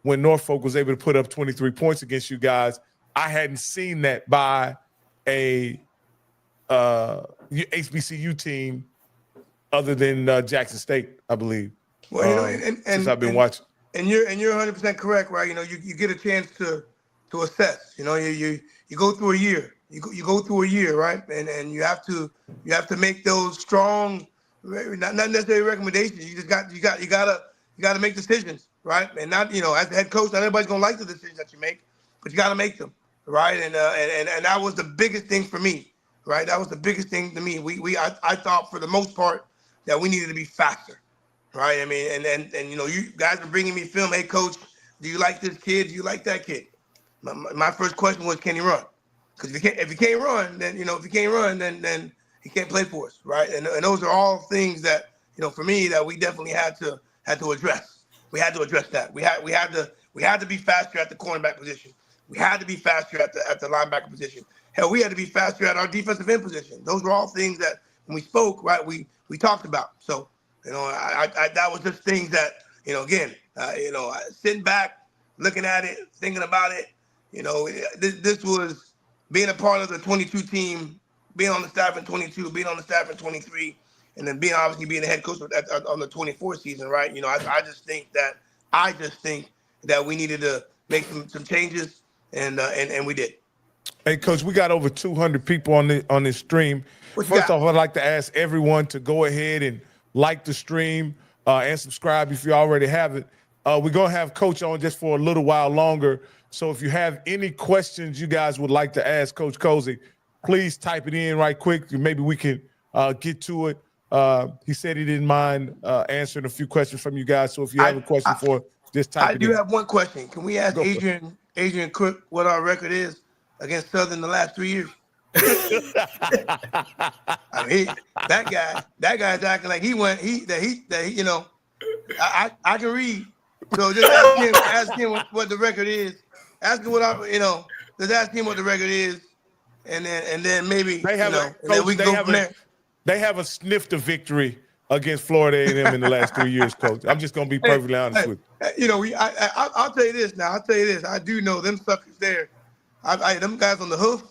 when Norfolk was able to put up 23 points against you guys. I hadn't seen that by a HBCU team other than Jackson State, I believe. Well, since I've been watching. And you're 100% correct, right? You know, you get a chance to assess. You know, you go through a year. You go through a year, right? And you have to make those strong, not necessarily recommendations. You gotta make decisions, right? And not, you know, as the head coach, not everybody's gonna like the decisions that you make, but you gotta make them, right? And that was the biggest thing for me, right? That was the biggest thing to me. I thought for the most part that we needed to be faster. Right. I mean, and you know, you guys are bringing me film. Hey, coach, do you like this kid? Do you like that kid? My first question was, can he run? Because if he can't run, then then he can't play for us. Right. And those are all things that, you know, for me, that we definitely had to address. We had to address that. We had to be faster at the cornerback position. We had to be faster at the linebacker position. Hell, we had to be faster at our defensive end position. Those were all things that when we spoke, right, we talked about. So, you know, I that was just things that, you know, again, sitting back, looking at it, thinking about it, you know, this was being a part of the 22 team, being on the staff in 22, being on the staff in 23. and then obviously being the head coach on the 24 season, right? You know, I just think that we needed to make some changes, and we did. Hey, Coach, we got over 200 people on this stream. First off, I'd like to ask everyone to go ahead and like the stream and subscribe if you already haven't. We're going to have Coach on just for a little while longer. So if you have any questions you guys would like to ask Coach Colzie, please type it in right quick. Maybe we can get to it. He said he didn't mind answering a few questions from you guys. So if you have a question just type it in. I do have one question. Can we ask Adrian Cook what our record is against Southern the last 3 years? I mean, that guy's acting like he you know, I can read. So just ask him what the record is. Ask him just ask him what the record is, and then maybe they haven't sniffed a victory against Florida A&M in the last 3 years, Coach. I'm just gonna be perfectly honest with you. You know, I'll tell you this now. I'll tell you this. I do know them suckers there. Them guys on the hoof,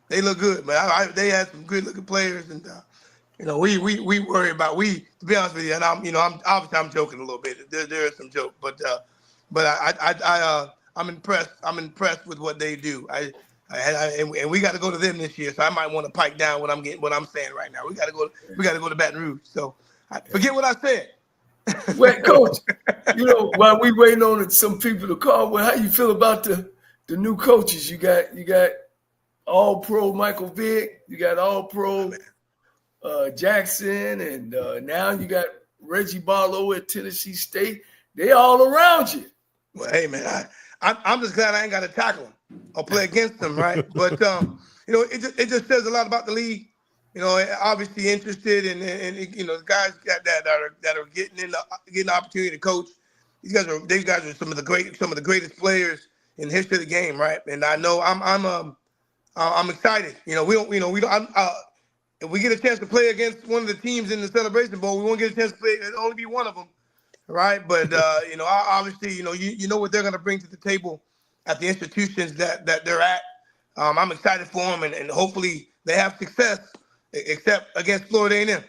they look good, man. They had some good looking players, and you know, we worry about to be honest with you. And I'm joking a little bit. There is some joke, but I'm impressed. I'm impressed with what they do. And we got to go to them this year, so I might want to pipe down what I'm saying right now. We got to go to Baton Rouge. So forget what I said. Wait, Coach, you know, while we waiting on some people to call, well, how you feel about the new coaches? You got All-Pro Michael Vick, you got All-Pro Jackson, and now you got Reggie Barlow at Tennessee State. They all around you. Well, hey man, I'm just glad I ain't got to tackle them or play against them, right? But you know, it just says a lot about the league. You know, obviously interested and you know, the guys that are getting the opportunity to coach. These guys are some of the greatest players in the history of the game, right? And I know I'm excited. You know, we don't. If we get a chance to play against one of the teams in the Celebration Bowl, we won't get a chance to play. It'll only be one of them, right? But you know, obviously, you know what they're going to bring to the table at the institutions that they're at. I'm excited for them, and hopefully they have success, except against Florida A&M.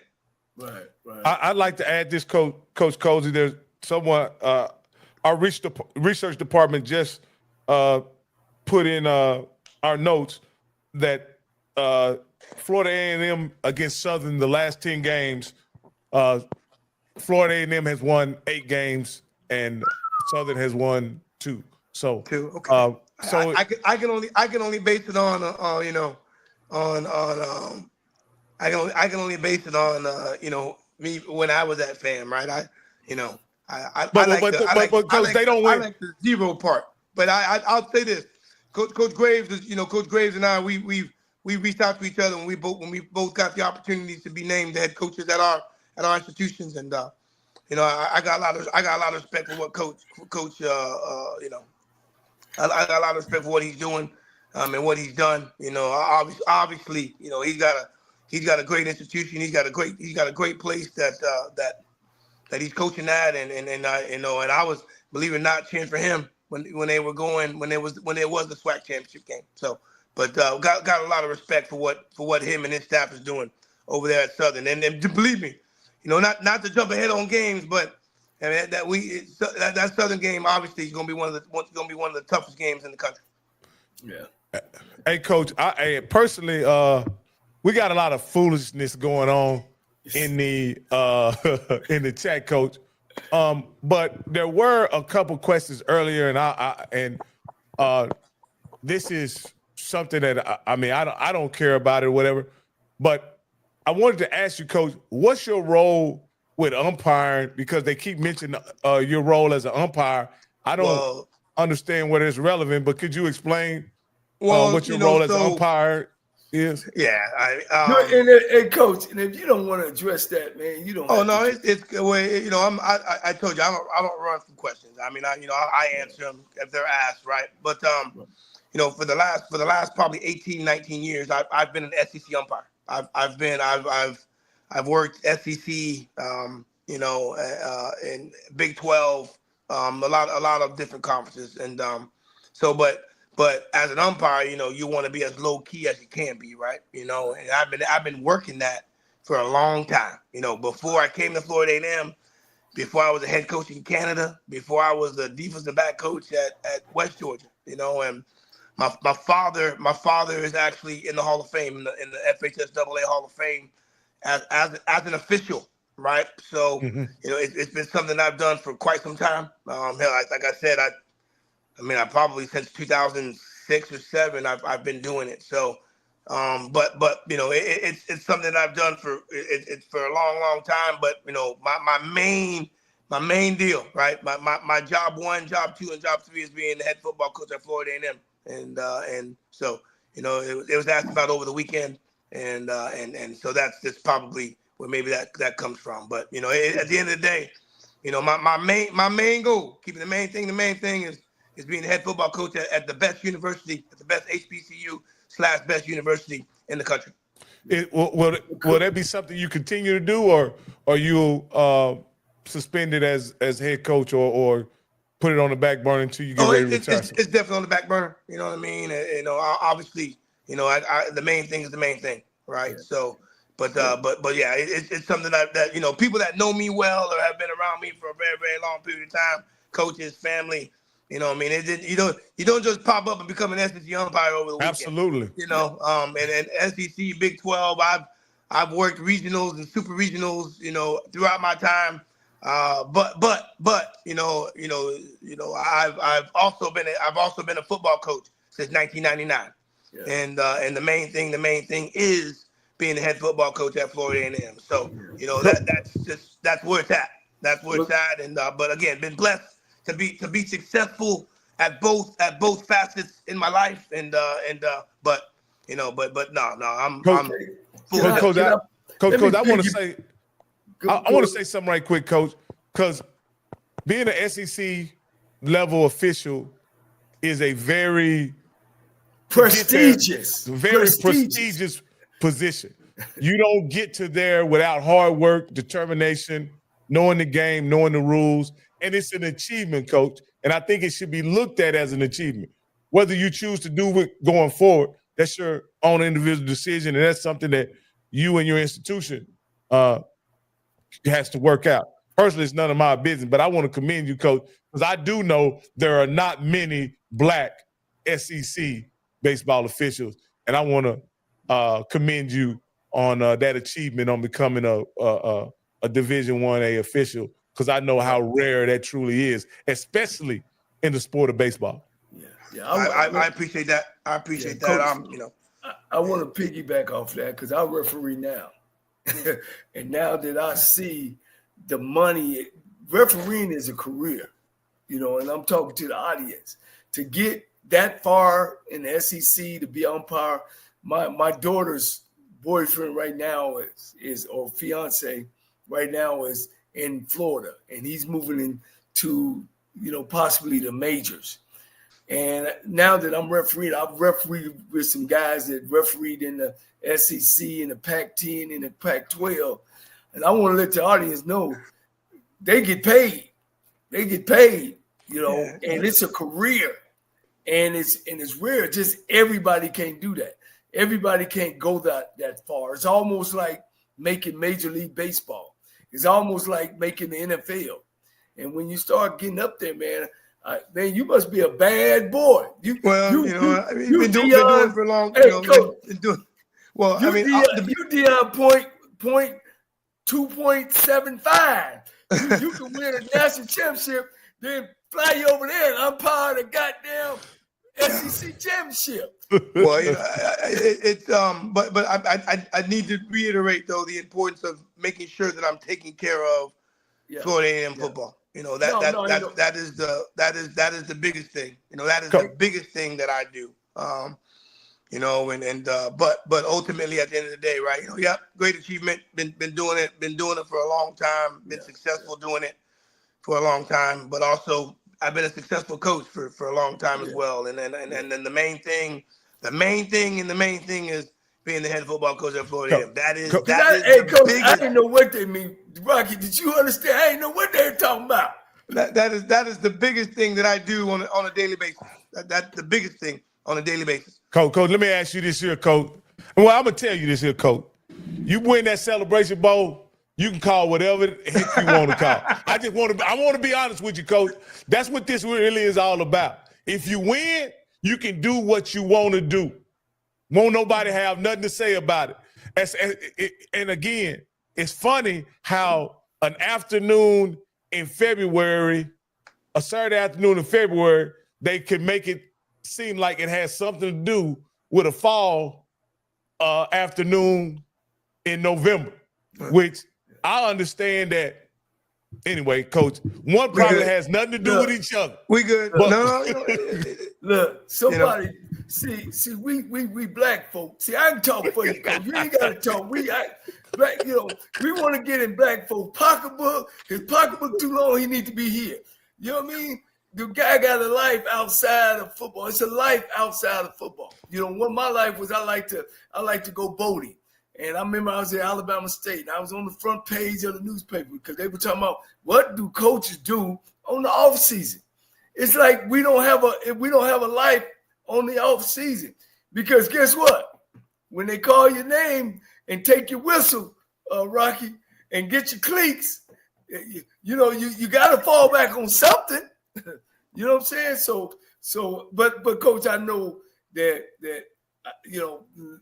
Right. I'd like to add this, Coach Colzie. There's someone, our research department just put in our notes that Florida A&M against Southern the last 10 games, Florida A&M has won 8 games and Southern has won 2. So okay. So I can only base it on you know, on I can only base it on you know, me when I was at FAM, right? I like the zero part, but I'll say this. Coach Graves is, you know, Coach Graves and I, we reached out to each other when we both got the opportunities to be named the head coaches at our institutions, and you know, I got a lot of respect for what Coach you know, I got a lot of respect for what he's doing and what he's done. You know, obviously, you know, he's got a great institution. He's got a great place that he's coaching at, and you know, and I was, believe it or not, cheering for him when there was the SWAC championship game. So, but got a lot of respect for what him and his staff is doing over there at Southern. And believe me, you know, not to jump ahead on games, but I mean, that Southern game obviously is going to be one of the toughest games in the country. Yeah. Hey, Coach, I personally, we got a lot of foolishness going on in the chat, Coach. But there were a couple questions earlier, and this is something that I don't care about it or whatever. But I wanted to ask you, Coach, what's your role with umpiring? Because they keep mentioning your role as an umpire. I don't understand whether it's relevant, but could you explain what your role as an umpire is? Yeah, and Coach, and if you don't want to address that, man, you don't. Oh no, it's you know, I told you I don't run from questions. I mean, I answer them if they're asked, right? But you know, for the last probably 18, 19 years, I've been an SEC umpire. I've worked SEC, you know, in Big 12, a lot of different conferences, and so but as an umpire, you know, you want to be as low key as you can be, right? You know, and I've been working that for a long time. Before I came to Florida A&M, before I was a head coach in Canada, before I was the defensive back coach at West Georgia, and my father is actually in the Hall of Fame, in the FHSAA Hall of Fame as an official, right? So, it's been something I've done for quite some time. Hell, like I said, I probably since 2006 or 7, I've been doing it. So, but it's something I've done for a long time. But my main deal, right? My job 1, job 2, and job 3 is being the head football coach at Florida A&M. And so it was asked about over the weekend, and so that's just probably where maybe that comes from. But at the end of the day, my main goal, keeping the main thing is being the head football coach at the best university, at the best HBCU/best university in the country. Will that be something you continue to do, or are you suspended as head coach, or put it on the back burner until you get ready to retire? It's definitely on the back burner. You know what I mean? Obviously, the main thing is the main thing, right? Yeah. So, but yeah, it's something that people that know me well or have been around me for a very, very long period of time, coaches, family. You don't just pop up and become an SEC umpire over the weekend. Absolutely. And SEC, Big 12. I've worked regionals and super regionals, throughout my time. But I've also been a football coach since 1999. Yeah. And the main thing is being the head football coach at Florida A&M. So, that's where it's at. That's where it's at. And but again, been blessed to be successful at both facets in my life. But I'm Coach, I want to say something right quick, Coach, because being an SEC level official is a very prestigious position. You don't get to there without hard work, determination, knowing the game, knowing the rules, and it's an achievement, Coach. And I think it should be looked at as an achievement. Whether you choose to do it going forward, that's your own individual decision, and that's something that you and your institution has to work out. Personally, it's none of my business, but I want to commend you, Coach, because I do know there are not many black SEC baseball officials, and I want to commend you on that achievement on becoming a Division I official, because I know how rare that truly is, especially in the sport of baseball. Yeah, I appreciate that. I appreciate that. Coach, I want to piggyback off that because I referee now. And now that I see the money, refereeing is a career, and I'm talking to the audience. To get that far in the SEC, to be umpire, my daughter's boyfriend right now or fiance right now is in Florida, and he's moving into, possibly the majors. And now that I'm refereeing, I've refereed with some guys that refereed in the SEC, in the Pac-10, in the Pac-12. And I want to let the audience know they get paid. They get paid, and it's a career. And it's rare. Just everybody can't do that. Everybody can't go that far. It's almost like making Major League Baseball. It's almost like making the NFL. And when you start getting up there, man, you must be a bad boy. You've been doing it for a long time. You Dion point 2.75. You can win a national championship, then fly you over there and umpire the goddamn SEC championship. Well, but I need to reiterate though the importance of making sure that I'm taking care of Florida A&M football. That is the biggest thing. That is the biggest thing that I do. But ultimately at the end of the day, right? Great achievement. Been doing it for a long time. Been successful doing it for a long time. But also I've been a successful coach for a long time as well. And then the main thing is being the head football coach at Florida. Coach, I didn't know what they mean. Rocky, did you understand? I didn't know what they were talking about. That is the biggest thing that I do on a daily basis. That's the biggest thing on a daily basis. Coach, let me ask you this here, Coach. Well, I'm gonna tell you this here, Coach. You win that Celebration Bowl, you can call whatever the heck you want to call. I want to be honest with you, Coach. That's what this really is all about. If you win, you can do what you want to do. Won't nobody have nothing to say about it. And again, it's funny how an afternoon in February, a Saturday afternoon in February, they can make it seem like it has something to do with a fall afternoon in November, which I understand that. Anyway, Coach, one probably has nothing to do with each other. We good. But, No. Look, somebody see, we black folks. See, I can talk for you, Coach. You ain't gotta talk. We want to get in black folks' pocketbook. His pocketbook too long, he need to be here. You know what I mean? The guy got a life outside of football. It's a life outside of football. You know, what my life was, I like to go boating. And I remember I was at Alabama State, and I was on the front page of the newspaper because they were talking about what do coaches do on the off season. It's like we don't have a life on the off season, because guess what? When they call your name and take your whistle, Rocky, and get your cleats, you got to fall back on something. You know what I'm saying? So, but Coach, I know that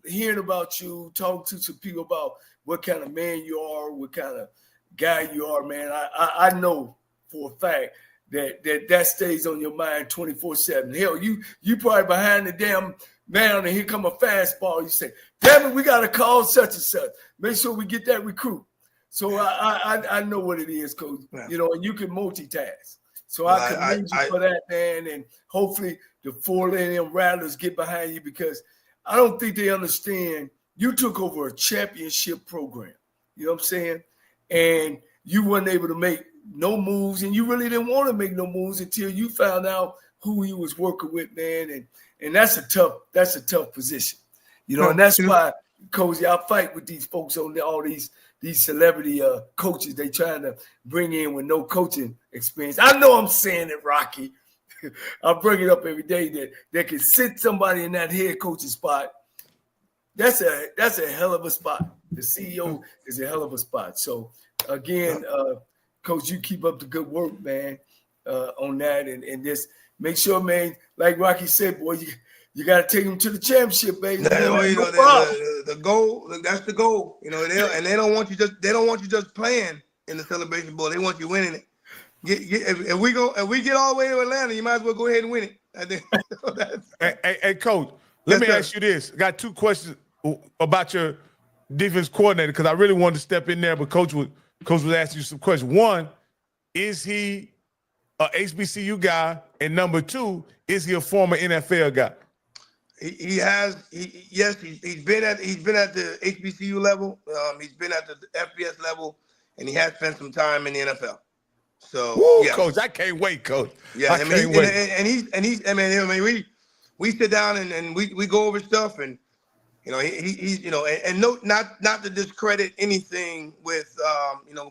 hearing about you, talking to some people about what kind of man you are, what kind of guy you are, man, I know for a fact that stays on your mind 24/7. Hell, you probably behind the damn mound, and here come a fastball. You say, damn it, we got to call such and such. Make sure we get that recruit. So I know what it is, Coach. Yeah. And you can multitask. So I commend you for that, man. And hopefully the 4 them Rattlers get behind you, because I don't think they understand. You took over a championship program. You know what I'm saying? And you weren't able to make no moves, and you really didn't want to make no moves until you found out who he was working with, man. And that's a tough position. And that's why, Colzie, I fight with these folks on all these celebrity coaches they trying to bring in with no coaching experience. I know I'm saying it, Rocky. I bring it up every day that they can sit somebody in that head coaching spot. That's a hell of a spot. The CEO is a hell of a spot. So again, Coach, you keep up the good work, man, on that, and just make sure, man, like Rocky said, boy, you got to take them to the championship, baby. The goal, that's the goal. They don't want you just playing in the Celebration Bowl. They want you winning it. If we get all the way to Atlanta, you might as well go ahead and win it. I think. Hey, Coach, let me ask you this. I got 2 questions about your defense coordinator, because I really wanted to step in there, but Coach was asking you some questions. one, is he a HBCU guy? And number 2, is he a former NFL guy? Yes, he's been at the HBCU level. He's been at the FBS level, and he has spent some time in the NFL. So, yes. Coach, I can't wait, Coach. Yeah, I can't wait. We sit down and we go over stuff, and he's not to discredit anything with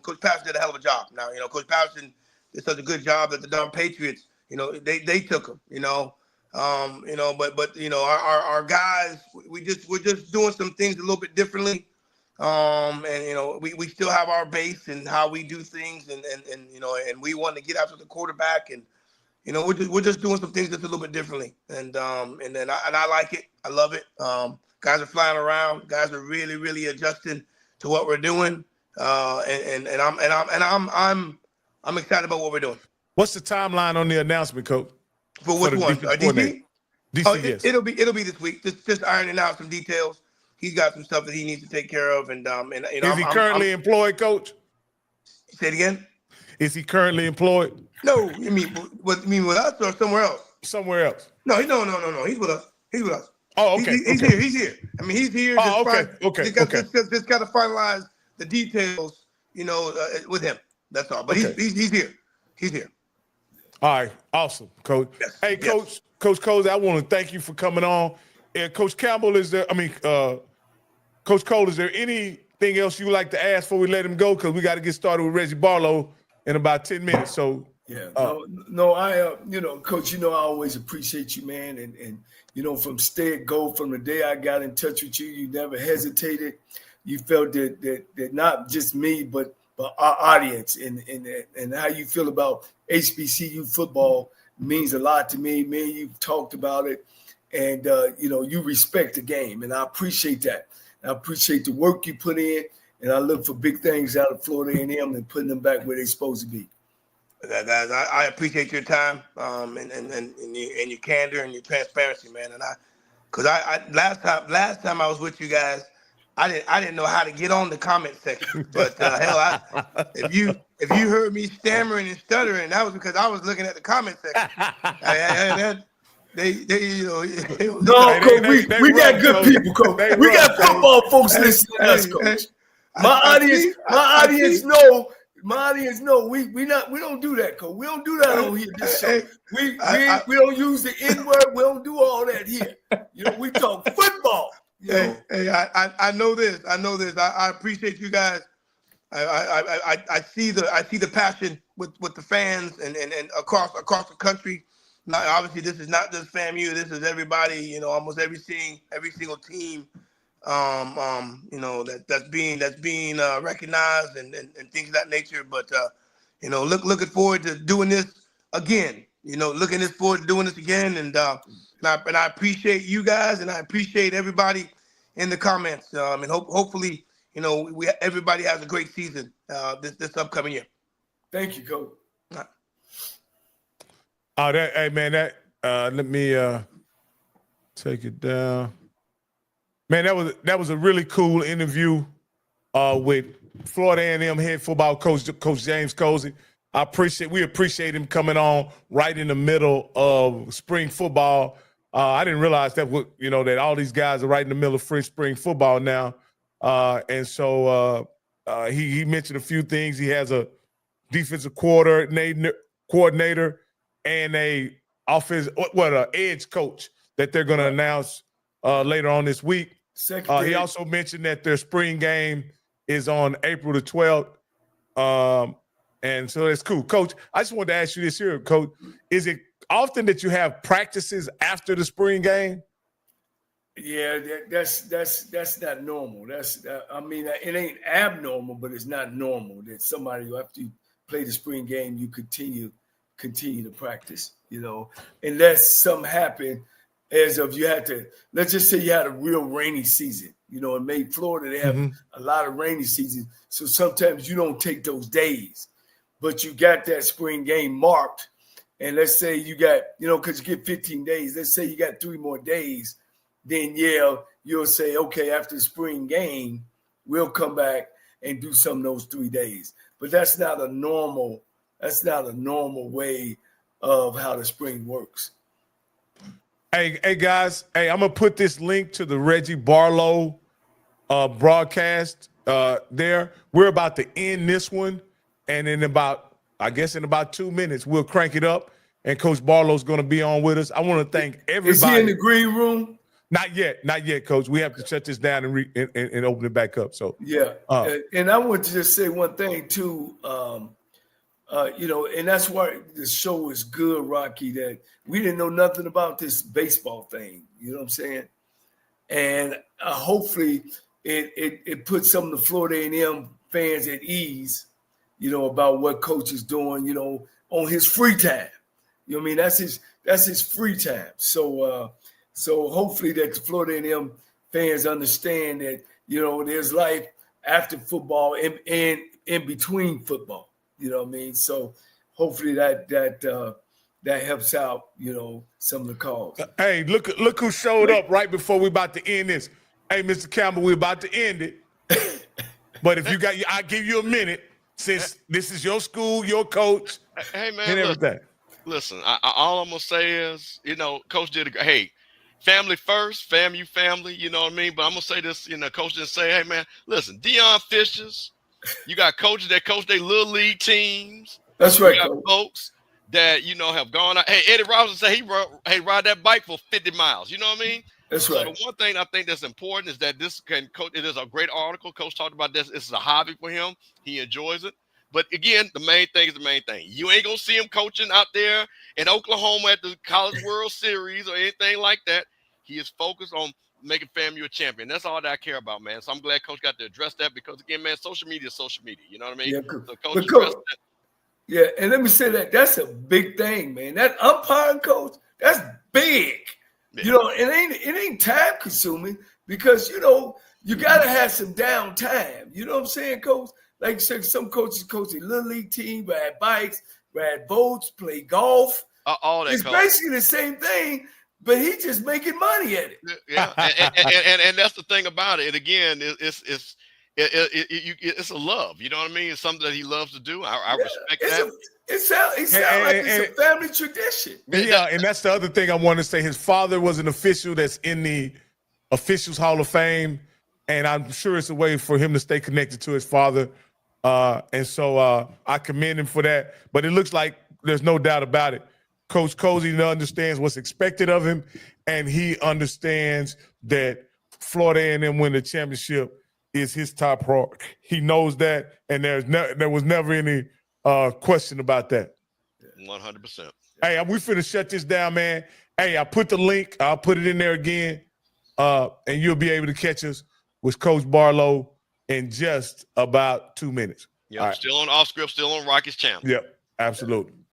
Coach Patterson did a hell of a job. Now Coach Patterson did such a good job that the darn Patriots they took him. But our guys, we're just doing some things a little bit differently. We still have our base and how we do things, and we want to get after the quarterback, and we're just doing some things just a little bit differently, and I like it. I love it. Guys are flying around. Guys are really, really adjusting to what we're doing, and I'm excited about what we're doing. What's the timeline on the announcement, Coach? For which one? DC? DC, yes. It'll be this week. Just ironing out some details. He's got some stuff that he needs to take care of, and is he currently employed, Coach? Say it again. Is he currently employed? No, you mean with us or somewhere else? Somewhere else. No. He's with us. He's with us. Oh, okay. He's here. He's here. I mean, he's here. Okay. Just got to finalize the details, with him. That's all. But he's here. He's here. All right. Awesome, Coach. Yes. Hey, Coach Colzie, I want to thank you for coming on. And Coach Campbell, Coach Cole, is there anything else you would like to ask before we let him go? Because we got to get started with Reggie Barlow in about 10 minutes. So yeah, Coach, I always appreciate you, man. And from from the day I got in touch with you, you never hesitated you felt that not just me, but our audience and how you feel about HBCU football means a lot to me. Me and you've talked about it, and you respect the game, and I appreciate that. I appreciate the work you put in, and I look for big things out of Florida A&M and putting them back where they're supposed to be. Guys, I appreciate your time and your candor and your transparency, man. And because last time I was with you guys, I didn't know how to get on the comment section. But hell, if you heard me stammering and stuttering, that was because I was looking at the comment section. We got good people, Coach. We got football folks listening to us, Coach. My audience know. We don't do that, Coach. We don't do that on here. This show. We don't use the N-word. We don't do all that here. We talk football. I know this. I appreciate you guys. I see the passion with the fans and across the country. Now, obviously, this is not just FAMU. This is everybody. Almost every single team. That's being recognized and things of that nature. But looking forward to doing this again. Looking forward to doing this again. And I appreciate you guys, and I appreciate everybody in the comments. And hopefully, everybody has a great season this upcoming year. Thank you, Coach. Let me take it down. Man, that was a really cool interview with Florida A&M head football coach James Colzie. We appreciate him coming on right in the middle of spring football. I didn't realize that that all these guys are right in the middle of spring football now, and so he mentioned a few things. He has a defensive coordinator and an edge coach that they're going to announce later on this week. He also mentioned that their spring game is on April the 12th. And so that's cool. Coach, I just wanted to ask you this here, Coach. Is it often that you have practices after the spring game? Yeah, that's not normal. It ain't abnormal, but it's not normal that somebody who after you play the spring game, you continue to practice, unless something happened as of you had to, let's just say you had a real rainy season, in May, Florida, they have a lot of rainy seasons. So sometimes you don't take those days, but you got that spring game marked. And let's say you got, because you get 15 days, let's say you got 3 more days, then you'll say, okay, after the spring game, we'll come back and do some of those 3 days. But that's not a normal way of how the spring works. Hey guys, I'm gonna put this link to the Reggie Barlow broadcast there. We're about to end this one, and in about 2 minutes, we'll crank it up, and Coach Barlow's gonna be on with us. I want to thank everybody. Is he in the green room? Not yet, Coach. We have to shut this down and open it back up. So yeah, and I want to just say one thing too. And that's why the show is good, Rocky, that we didn't know nothing about this baseball thing. You know what I'm saying? And hopefully it puts some of the Florida A&M fans at ease, about what Coach is doing, on his free time. You know what I mean? That's his free time. So hopefully that the Florida A&M fans understand that, there's life after football and in between football. You know what I mean? So hopefully that helps out, some of the calls. Hey, look who showed up right before we about to end this. Hey, Mr. Campbell, we're about to end it. But if I'll give you a minute since this is your school, your coach, hey man, and everything. Listen, all I'm gonna say is, Coach did a great. Hey, family first, FAMU family. You know what I mean? But I'm gonna say this. Coach didn't say, hey man, listen, Deion Fishers. You got coaches that coach their little league teams. That's right. You got folks that have gone out. Hey, Eddie Robinson say he ride that bike for 50 miles. You know what I mean? That's so right. The one thing I think that's important is that it is a great article. Coach talked about this. This is a hobby for him. He enjoys it. But again, the main thing is the main thing. You ain't gonna see him coaching out there in Oklahoma at the College World Series or anything like that. He is focused on making FAMU a champion. That's all that I care about, man. So I'm glad Coach got to address that because, again, man, social media is social media. You know what I mean? Yeah, So Coach addressed that. Yeah, and let me say that's a big thing, man. That umpiring coach, that's big. Yeah. You know, it ain't time consuming because you gotta have some downtime. You know what I'm saying, Coach? Like you said, some coaches coach a little league team, ride bikes, ride boats, play golf. All that. It's basically the same thing, but he just making money at it. Yeah, and that's the thing about it. And again, it's a love. You know what I mean? It's something that he loves to do. I respect that. It sounds like it's a family tradition. Yeah, and that's the other thing I want to say. His father was an official that's in the Officials Hall of Fame, and I'm sure it's a way for him to stay connected to his father. And so I commend him for that. But it looks like there's no doubt about it. Coach Colzie understands what's expected of him, and he understands that Florida A&M win the championship is his top priority. He knows that, and there was never any question about that. 100%. Hey, we finna shut this down, man. Hey, I put the link. I'll put it in there again, and you'll be able to catch us with Coach Barlow in just about 2 minutes. Yeah, right. Still on Off Script, still on Rocky's channel. Yep, absolutely.